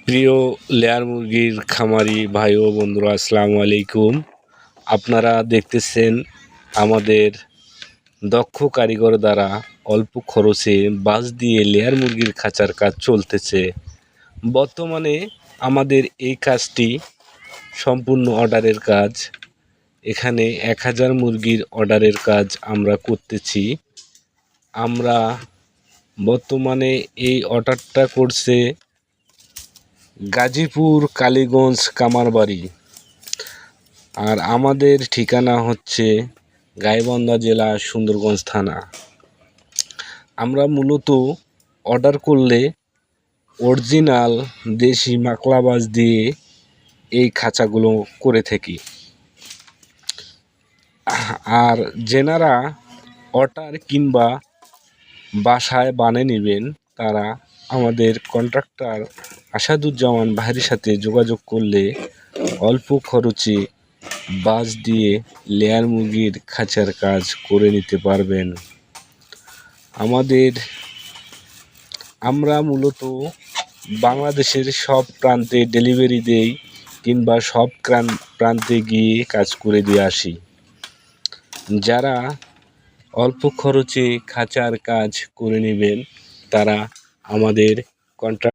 প্রিয় লেয়ার মুরগির খামারি ভাই ও বন্ধুরা, আসসালামু আলাইকুম। আপনারা দেখতেছেন আমাদের দক্ষ কারিগর দ্বারা অল্প খরচে বাঁশ দিয়ে লেয়ার মুরগির খাঁচার কাজ চলতেছে। বর্তমানে আমাদের এই কাজটি সম্পূর্ণ অর্ডারের কাজ। এখানে 1000 মুরগির অর্ডারের কাজ আমরা করতেছি। আমরা বর্তমানে এই অর্ডারটা করছে গাজীপুর, কালীগঞ্জ, কামারবাড়ি। আর আমাদের ঠিকানা হচ্ছে গাইবান্ধা জেলা, সুন্দরগঞ্জ থানা। আমরা মূলত অর্ডার করলে অরিজিনাল দেশি মাকলা বাঁশ দিয়ে এই খাঁচাগুলো করে থাকি। আর যেনারা অর্ডার কিংবা বাসায় বানিয়ে নেবেন, তারা আমাদের কন্ট্রাক্টর আসাদুজ্জামান ভাইয়ের সাথে যোগাযোগ করলে অল্প খরচে বাঁশ দিয়ে লেয়ার মুরগির খাঁচার কাজ করে নিতে পারবেন। আমরা মূলত বাংলাদেশের সব প্রান্তে ডেলিভারি দেই কিংবা সব প্রান্তে গিয়ে কাজ করে দিয়ে আসি। যারা অল্প খরচে খাঁচার কাজ করে নেবেন, তারা আমাদের কন্ট্রাক্ট